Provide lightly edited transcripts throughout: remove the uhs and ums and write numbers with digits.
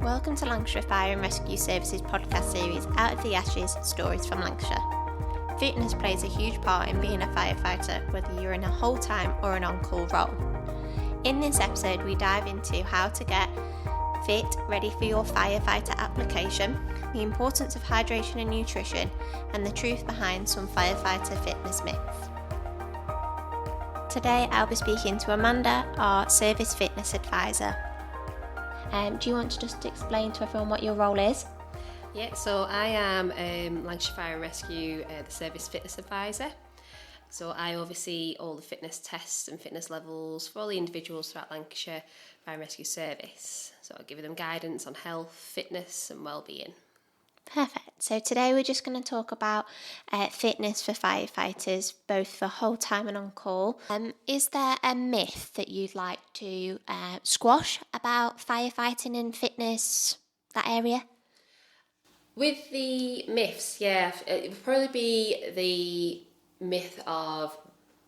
Welcome to Lancashire Fire and Rescue Services podcast series, Out of the Ashes, Stories from Lancashire. Fitness plays a huge part in being a firefighter, whether you're in a whole-time or an on-call role. In this episode, we dive into how to get fit, ready for your firefighter application, the importance of hydration and nutrition, and the truth behind some firefighter fitness myths. Today, I'll be speaking to Amanda, our Service Fitness Advisor. Do you want to just explain to everyone what your role is? Yeah, so I am Lancashire Fire and Rescue, the Service Fitness Advisor. So I oversee all the fitness tests and fitness levels for all the individuals throughout Lancashire Fire and Rescue Service. So I give them guidance on health, fitness and well-being. Perfect. So today we're just going to talk about fitness for firefighters, both for whole time and on call. Is there a myth that you'd like to squash about firefighting and fitness, that area? With the myths, it would probably be the myth of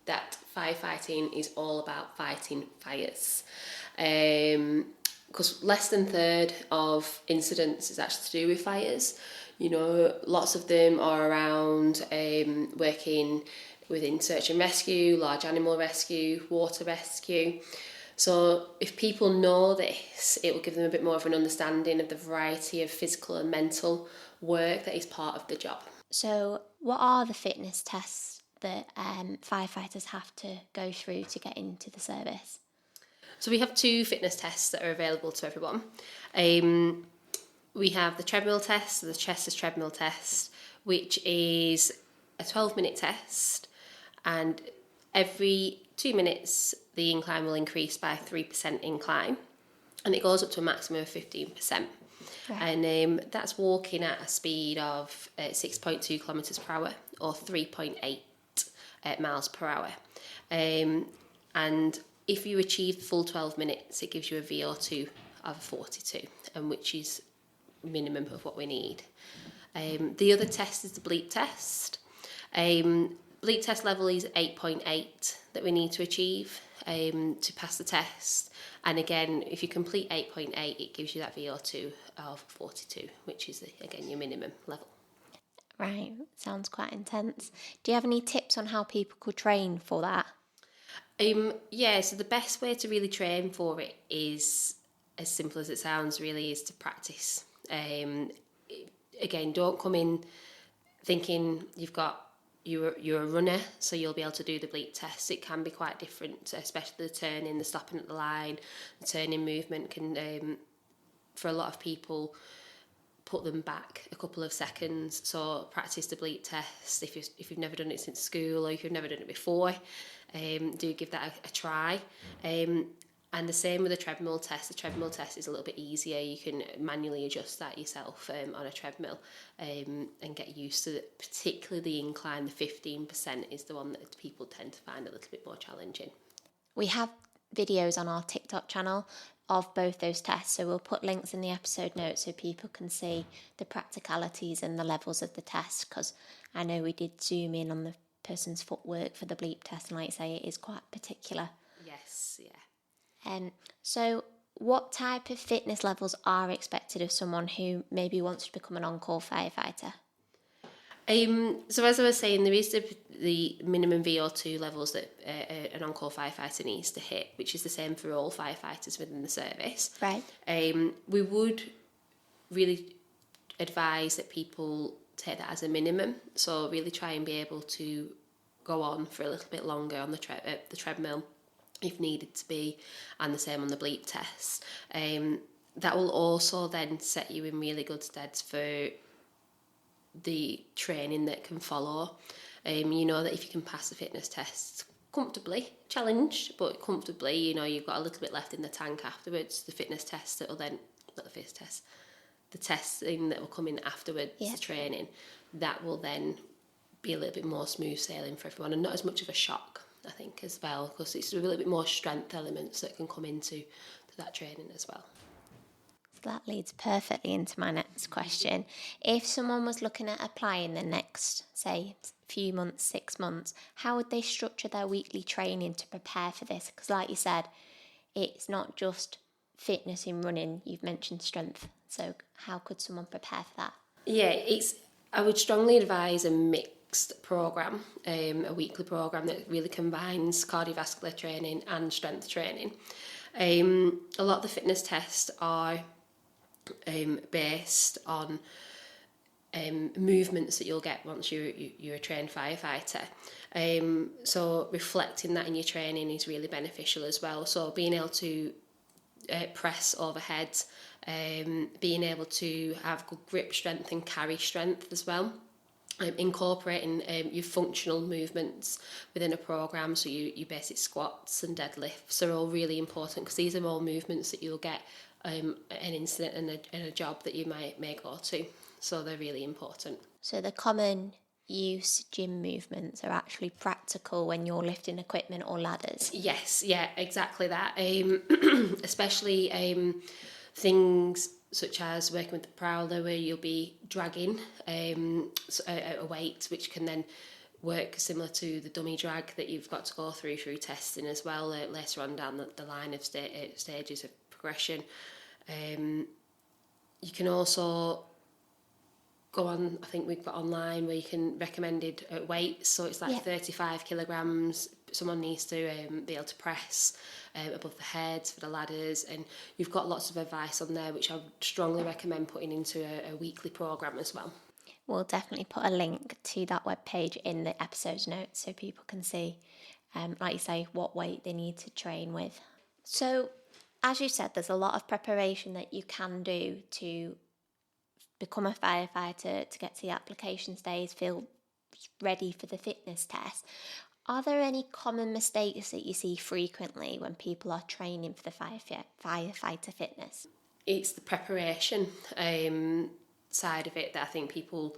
that firefighting is all about fighting fires. Because less than a third of incidents is actually to do with fires. You know, lots of them are around working within search and rescue, large animal rescue, water rescue. So if people know this, it will give them a bit more of an understanding of the variety of physical and mental work that is part of the job. So what are the fitness tests that firefighters have to go through to get into the service? So we have 2 fitness tests that are available to everyone. We have the treadmill test, the Chester's treadmill test, which is a 12-minute test, and every 2 minutes the incline will increase by 3% incline, and it goes up to a maximum of 15%. Right. And that's walking at a speed of 6.2 kilometres per hour or 3.8 miles per hour. And if you achieve the full 12 minutes, it gives you a VO2 of 42, and which is minimum of what we need. The other test is the bleep test. Bleep test level is 8.8 that we need to achieve to pass the test. And again, if you complete 8.8, it gives you that VO2 of 42, which is, again, your minimum level. Right, sounds quite intense. Do you have any tips on how people could train for that? So the best way to really train for it is, as simple as it sounds, really, is to practice. Again, don't come in thinking you're a runner, so you'll be able to do the bleep test. It can be quite different, especially the turning, the stopping at the line. The turning movement can, for a lot of people, put them back a couple of seconds. So practice the bleep test if you've never done it since school, or if you've never done it before. Do give that a try. And the same with the treadmill test. The treadmill test is a little bit easier. You can manually adjust that yourself on a treadmill and get used to it. Particularly the incline, the 15% is the one that people tend to find a little bit more challenging. We have videos on our TikTok channel of both those tests, so we'll put links in the episode notes so people can see the practicalities and the levels of the test, because I know we did zoom in on the person's footwork for the bleep test, and like I say, it is quite particular. Yes, yeah. So what type of fitness levels are expected of someone who maybe wants to become an on-call firefighter? So as I was saying, there is the minimum VO2 levels that an on-call firefighter needs to hit, which is the same for all firefighters within the service. Right. We would really advise that people take that as a minimum, so really try and be able to go on for a little bit longer on the treadmill if needed to be, and the same on the bleep test. That will also then set you in really good stead for the training that can follow. You know that if you can pass the fitness test comfortably, challenged, but comfortably, you know, you've got a little bit left in the tank afterwards. The fitness test that will then, not the fitness test, the testing that will come in afterwards, the training, that will then be a little bit more smooth sailing for everyone, and not as much of a shock, I think, as well, because it's a little bit more strength elements that can come into that training as well. That leads perfectly into my next question. If someone was looking at applying the next, say, few months, 6 months, how would they structure their weekly training to prepare for this? Because like you said, it's not just fitness in running, you've mentioned strength. So how could someone prepare for that? Yeah, I would strongly advise a mixed program, a weekly program that really combines cardiovascular training and strength training. A lot of the fitness tests are based on movements that you'll get once you're a trained firefighter. So reflecting that in your training is really beneficial as well. So being able to press overhead, being able to have good grip strength and carry strength as well. Incorporating your functional movements within a program, so your basic squats and deadlifts are all really important, because these are all movements that you'll get an incident and a job that you may go to, so they're really important. So the common use gym movements are actually practical when you're lifting equipment or ladders? Yes, yeah, exactly that. Especially things such as working with the prowler, where you'll be dragging a weight, which can then work similar to the dummy drag that you've got to go through testing as well later on down the line of stages of progression. You can also go on, I think we've got online where you can recommended weights, so it's like 35 kilograms someone needs to be able to press above the head for the ladders, and you've got lots of advice on there which I would strongly recommend putting into a weekly program as well. We'll definitely put a link to that webpage in the episode notes so people can see, like you say, what weight they need to train with. So, as you said, there's a lot of preparation that you can do to become a firefighter, to get to the application stage, feel ready for the fitness test. Are there any common mistakes that you see frequently when people are training for the firefighter fitness? It's the preparation side of it that I think people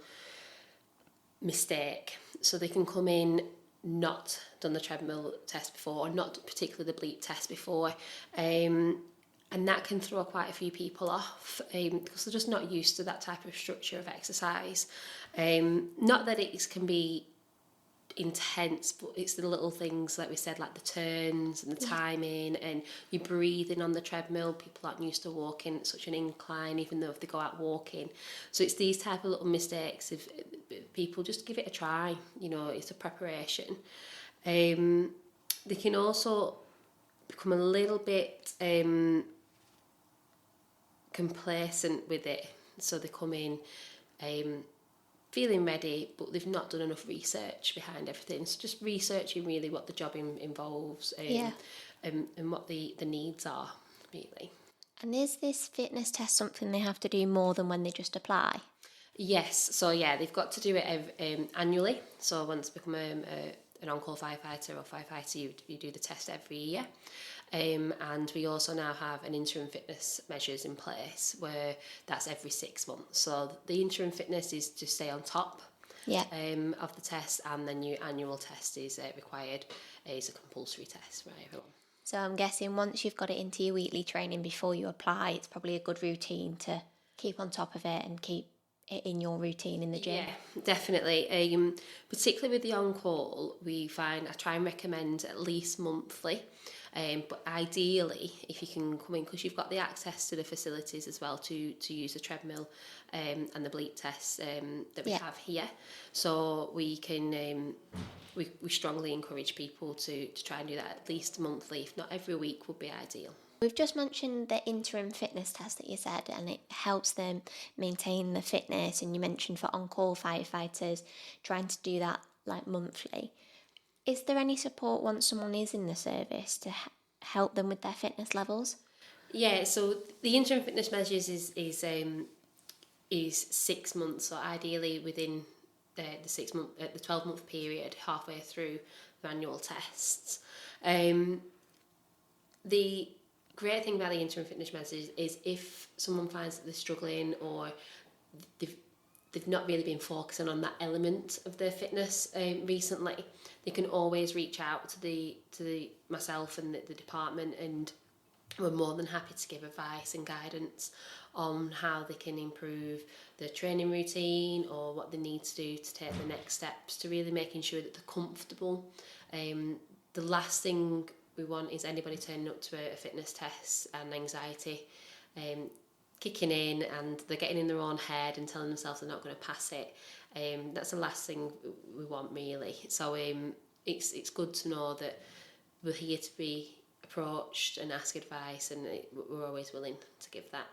mistake. So they can come in not done the treadmill test before, or not particularly the bleep test before, and that can throw quite a few people off because they're just not used to that type of structure of exercise. Not that it can be intense, but it's the little things like we said, like the turns and the timing, and you breathing on the treadmill. People aren't used to walking at such an incline, even though if they go out walking. So it's these type of little mistakes. If people just give it a try, it's a preparation. They can also become a little bit complacent with it, so they come in feeling ready, but they've not done enough research behind everything. So just researching really what the job involves and what the needs are, really. And is this fitness test something they have to do more than when they just apply? Yes, so they've got to do it annually. So once you become an on-call firefighter or firefighter, you do the test every year. And we also now have an interim fitness measures in place where that's every 6 months. So the interim fitness is to stay on top of the test, and then your annual test is required. It's a compulsory test for everyone. So I'm guessing once you've got it into your weekly training before you apply, it's probably a good routine to keep on top of it and keep it in your routine in the gym. Yeah, definitely. Particularly with the on-call, I try and recommend at least monthly. But ideally, if you can come in, because you've got the access to the facilities as well to use the treadmill and the bleep tests that we have here, so we can we strongly encourage people to try and do that at least monthly, if not every week would be ideal. We've just mentioned the interim fitness test that you said, and it helps them maintain the fitness, and you mentioned for on-call firefighters trying to do that like monthly. Is there any support once someone is in the service to help them with their fitness levels? Yeah, so the interim fitness measures is 6 months, so ideally within the 12-month period, halfway through the annual tests. The great thing about the interim fitness measures is if someone finds that they're struggling, or they've not really been focusing on that element of their fitness recently, they can always reach out to the myself and the department, and we're more than happy to give advice and guidance on how they can improve their training routine, or what they need to do to take the next steps to really making sure that they're comfortable. The last thing we want is anybody turning up to a fitness test and anxiety kicking in, and they're getting in their own head and telling themselves they're not going to pass it. That's the last thing we want, really. So it's good to know that we're here to be approached and ask advice, and we're always willing to give that.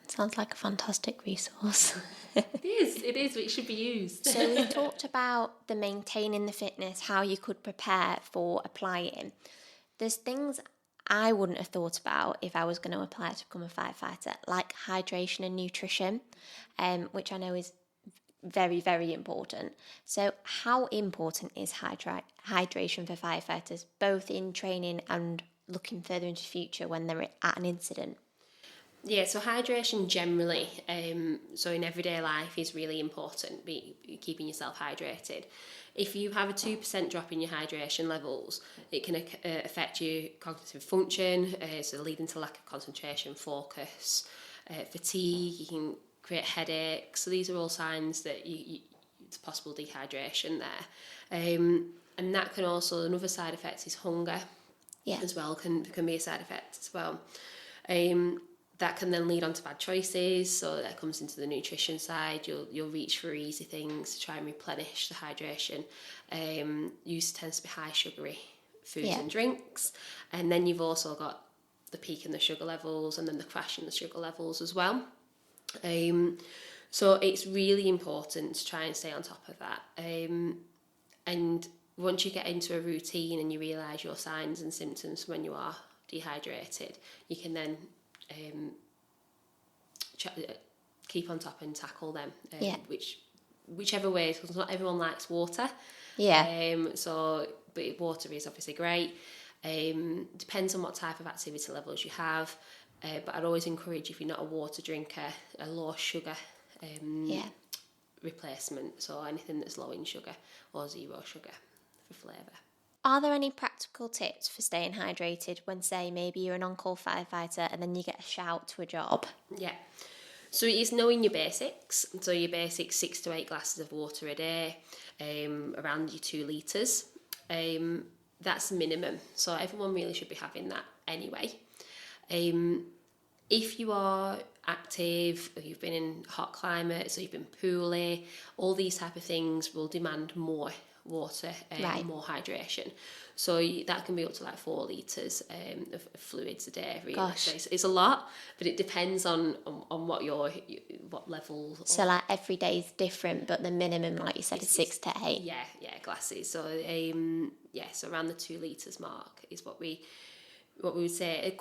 Sounds like a fantastic resource. It is, it should be used. So we've talked about the maintaining the fitness, how you could prepare for applying. There's things I wouldn't have thought about if I was going to apply to become a firefighter, like hydration and nutrition, which I know is very, very important. So how important is hydration for firefighters, both in training and looking further into the future when they're at an incident? Yeah, so hydration generally, so in everyday life, is really important, keeping yourself hydrated. If you have a 2% drop in your hydration levels, it can affect your cognitive function, so leading to lack of concentration, focus, fatigue. You can create headaches. So these are all signs that it's possible dehydration there. And that can also, another side effect is hunger as well, can be a side effect as well. That can then lead on to bad choices, so that comes into the nutrition side. You'll reach for easy things to try and replenish the hydration. Use tends to be high sugary foods and drinks, and then you've also got the peak in the sugar levels and then the crash in the sugar levels as well. So it's really important to try and stay on top of that. And once you get into a routine and you realise your signs and symptoms when you are dehydrated, you can then keep on top and tackle them, whichever way, because not everyone likes water. But water is obviously great. Depends on what type of activity levels you have, but I'd always encourage, if you're not a water drinker, a low sugar replacement, so anything that's low in sugar or zero sugar for flavour. Are there any practical tips for staying hydrated when, say, maybe you're an on-call firefighter and then you get a shout to a job? Yeah. So it is knowing your basics. So your basic 6 to 8 glasses of water a day, around your 2 litres. That's minimum. So everyone really should be having that anyway. If you are active, or you've been in hot climates, or you've been poorly, all these type of things will demand more water and more hydration. So that can be up to like 4 litres of fluids a day, really. Gosh. So it's a lot, but it depends on what level. So like every day is different, but the minimum, like you said, is 6 to 8. Yeah, glasses. So so around the 2 litres mark is what we would say.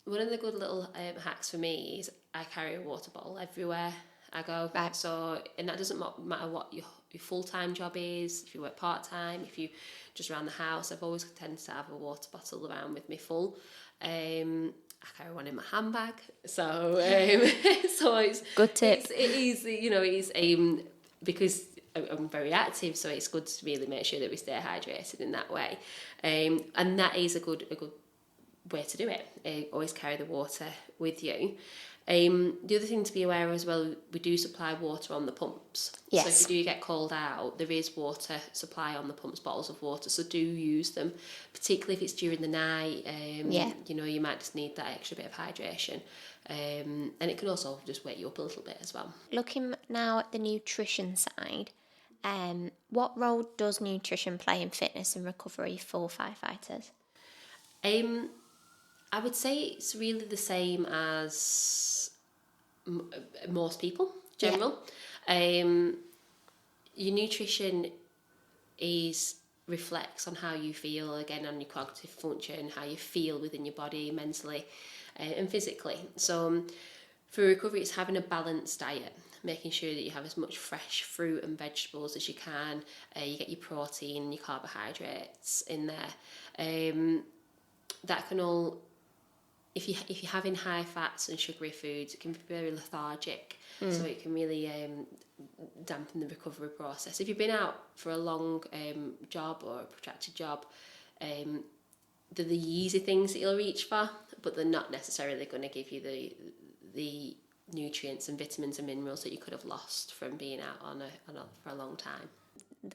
One of the good little hacks for me is I carry a water bottle everywhere I go. Right. So, and that doesn't matter what your full-time job is, if you work part-time, if you just around the house. I've always tended to have a water bottle around with me full. I carry one in my handbag. So, so it's good tip. It is because I'm very active, so it's good to really make sure that we stay hydrated in that way. And that is a good way to do it. Always carry the water with you. The other thing to be aware of as well, we do supply water on the pumps. Yes. So if you do get called out, there is water supply on the pumps, bottles of water, so do use them, particularly if it's during the night. You might just need that extra bit of hydration. And it can also just wake you up a little bit as well. Looking now at the nutrition side, what role does nutrition play in fitness and recovery for firefighters? I would say it's really the same as most people, general. Your nutrition reflects on how you feel, again, on your cognitive function, how you feel within your body, mentally and physically. So for recovery, it's having a balanced diet, making sure that you have as much fresh fruit and vegetables as you can. You get your protein and your carbohydrates in there. That can all... If you're having high fats and sugary foods, it can be very lethargic, so it can really dampen the recovery process. If you've been out for a long job or a protracted job, they're the easy things that you'll reach for, but they're not necessarily going to give you the nutrients and vitamins and minerals that you could have lost from being out for a long time.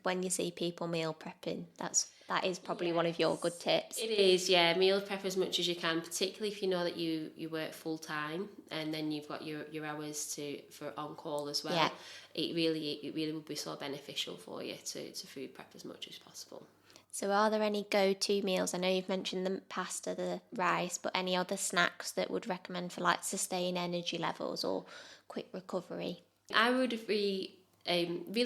when you see people meal prepping, that is probably one of your good tips. It is, yeah. Meal prep as much as you can, particularly if you know that you work full time and then you've got your hours for on call as well. Yeah. It really would be so beneficial for you to food prep as much as possible. So are there any go-to meals? I know you've mentioned the pasta, the rice, but any other snacks that would recommend for like sustain energy levels or quick recovery? I would really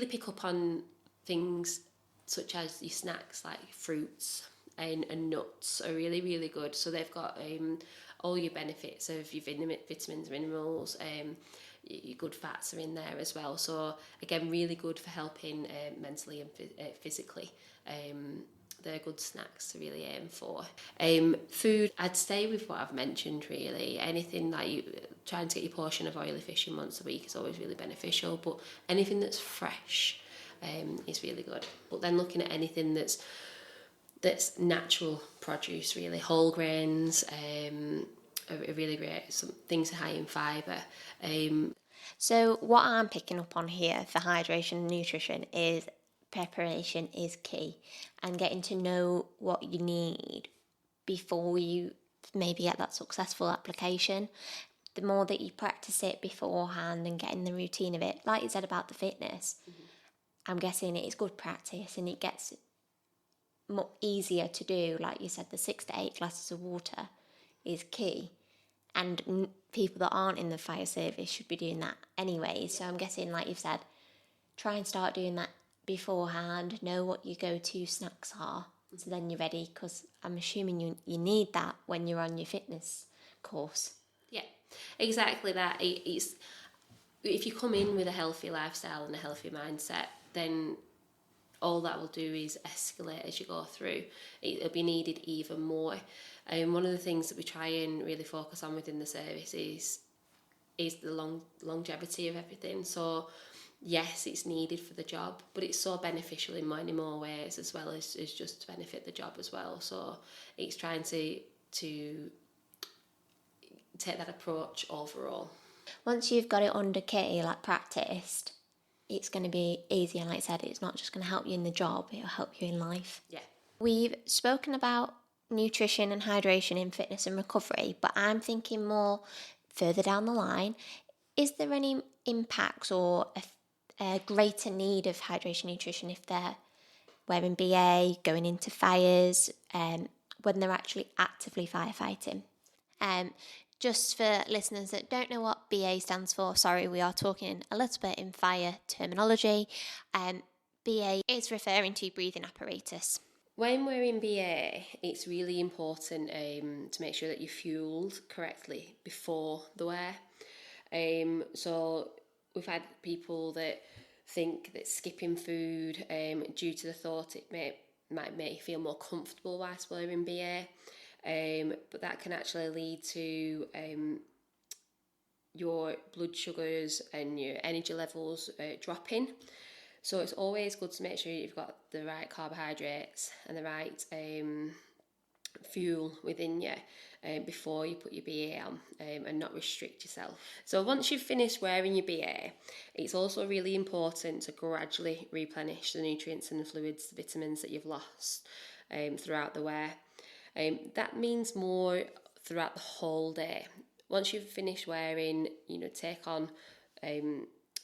pick up on things such as your snacks like fruits and nuts are really good. So they've got all your benefits of your vitamins, minerals, your good fats are in there as well. So again, really good for helping mentally and physically. They're good snacks to really aim for. Food, I'd stay with what I've mentioned really. Anything that you trying to get your portion of oily fish in once a week is always really beneficial, but anything that's fresh is really good. But then looking at anything that's natural produce, really whole grains are really great. Some things are high in fibre. So what I'm picking up on here for hydration and nutrition is preparation is key, and getting to know what you need before you maybe get that successful application. The more that you practice it beforehand and get in the routine of it, like you said about the fitness, I'm guessing it is good practice and it gets much easier to do. Like you said, the 6 to 8 glasses of water is key, and people that aren't in the fire service should be doing that anyway. So I'm guessing, like you've said, try and start doing that beforehand, know what your go-to snacks are, so then you're ready, because I'm assuming you need that when you're on your fitness course. Yeah, exactly that. It's if you come in with a healthy lifestyle and a healthy mindset, then all that will do is escalate as you go through. It'll be needed even more. And one of the things that we try and really focus on within the service is the longevity of everything. So yes, it's needed for the job, but it's so beneficial in many more ways as well as just to benefit the job as well. So it's trying to take that approach overall. Once you've got it under key, like practiced, it's going to be easy. And like I said, it's not just going to help you in the job, it'll help you in life. Yeah. We've spoken about nutrition and hydration in fitness and recovery, but I'm thinking more further down the line. Is there any impacts or a greater need of hydration nutrition if they're wearing BA, going into fires, when they're actually actively firefighting? Just for listeners that don't know what BA stands for, sorry, we are talking a little bit in fire terminology. BA is referring to breathing apparatus. When we're in BA, it's really important to make sure that you're fueled correctly before the wear. So we've had people that think that skipping food due to the thought it might make you feel more comfortable whilst we're in BA. But that can actually lead to your blood sugars and your energy levels dropping. So it's always good to make sure you've got the right carbohydrates and the right fuel within you before you put your BA on and not restrict yourself. So once you've finished wearing your BA, it's also really important to gradually replenish the nutrients and the fluids, the vitamins that you've lost throughout the wear. That means more throughout the whole day. Once you've finished wearing, take on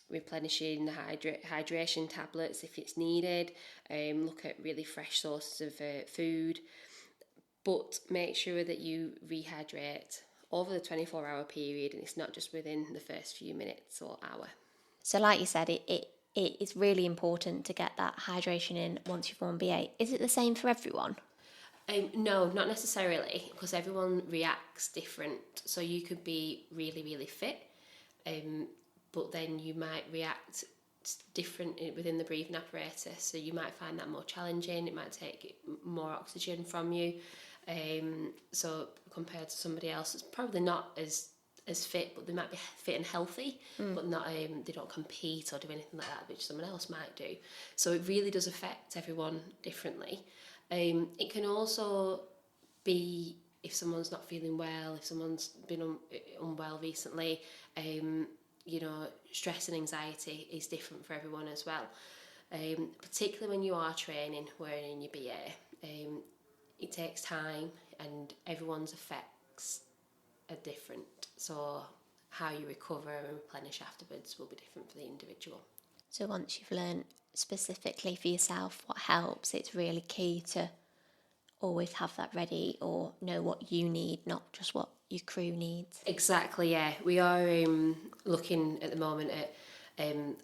replenishing the hydration tablets if it's needed. Look at really fresh sources of food, but make sure that you rehydrate over the 24-hour period, and it's not just within the first few minutes or hour. So like you said, it is really important to get that hydration in once you've worn BA. Is it the same for everyone? No, not necessarily, because everyone reacts different. So you could be really, really fit, but then you might react different within the breathing apparatus. So you might find that more challenging. It might take more oxygen from you. So compared to somebody else that's probably not as fit, but they might be fit and healthy, but not they don't compete or do anything like that, which someone else might do. So it really does affect everyone differently. It can also be if someone's not feeling well, if someone's been unwell recently, stress and anxiety is different for everyone as well. particularly when you are training, wearing in your BA. It takes time, and everyone's effects are different. So how you recover and replenish afterwards will be different for the individual. So once you've learned specifically for yourself what helps, it's really key to always have that ready or know what you need, not just what your crew needs. Exactly, yeah. We are looking at the moment at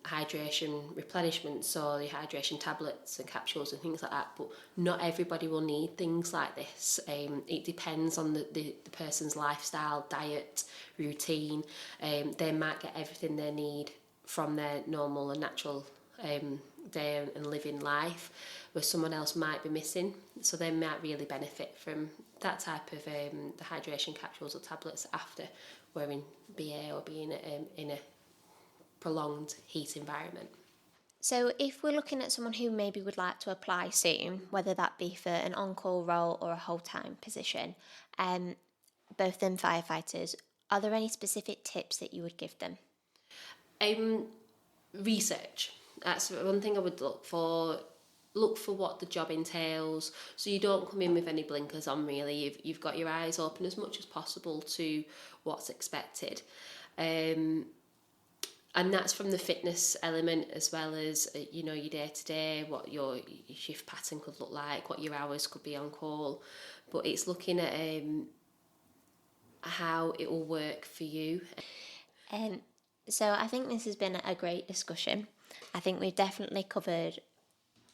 hydration replenishment, so the hydration tablets and capsules and things like that, but not everybody will need things like this. It depends on the person's lifestyle, diet, routine. They might get everything they need from their normal and natural day and living life, where someone else might be missing, so they might really benefit from that type of the hydration capsules or tablets after wearing BA or being in a prolonged heat environment. So if we're looking at someone who maybe would like to apply soon, whether that be for an on-call role or a whole-time position, both them firefighters, are there any specific tips that you would give them? Research. That's one thing I would look for. Look for what the job entails, so you don't come in with any blinkers on. Really, you've got your eyes open as much as possible to what's expected. And that's from the fitness element as well as, your day-to-day, what your shift pattern could look like, what your hours could be on call. But it's looking at how it will work for you. So I think this has been a great discussion. I think we've definitely covered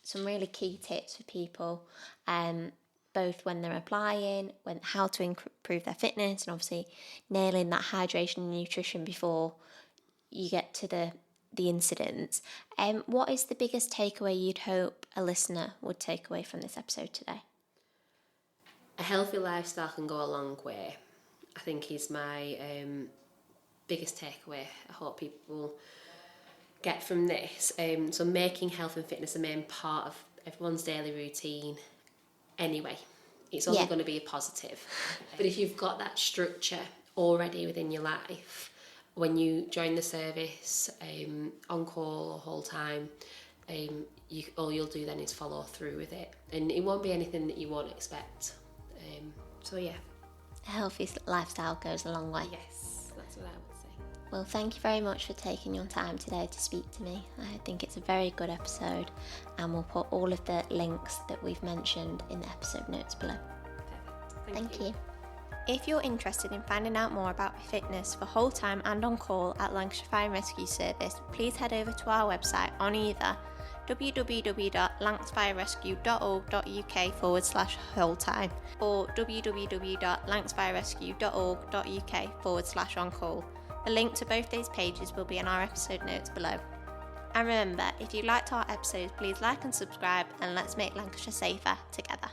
some really key tips for people, both when they're applying, how to improve their fitness, and obviously nailing that hydration and nutrition before you get to the incidents. What is the biggest takeaway you'd hope a listener would take away from this episode today? A healthy lifestyle can go a long way, I think, is my biggest takeaway. I hope people get from this. So making health and fitness a main part of everyone's daily routine anyway. It's only going to be a positive. But if you've got that structure already within your life, when you join the service, on call or whole time, all you'll do then is follow through with it, and it won't be anything that you won't expect. So yeah, A healthy lifestyle goes a long way. Yes, that's what I would say. Well, thank you very much for taking your time today to speak to me. I think it's a very good episode, and we'll put all of the links that we've mentioned in the episode notes below. Perfect. Thank you. If you're interested in finding out more about fitness for whole time and on call at Lancashire Fire and Rescue Service, please head over to our website on either www.lancsfirerescue.org.uk/wholetime or www.lancsfirerescue.org.uk/on-call. The link to both these pages will be in our episode notes below. And remember, if you liked our episodes, please like and subscribe, and let's make Lancashire safer together.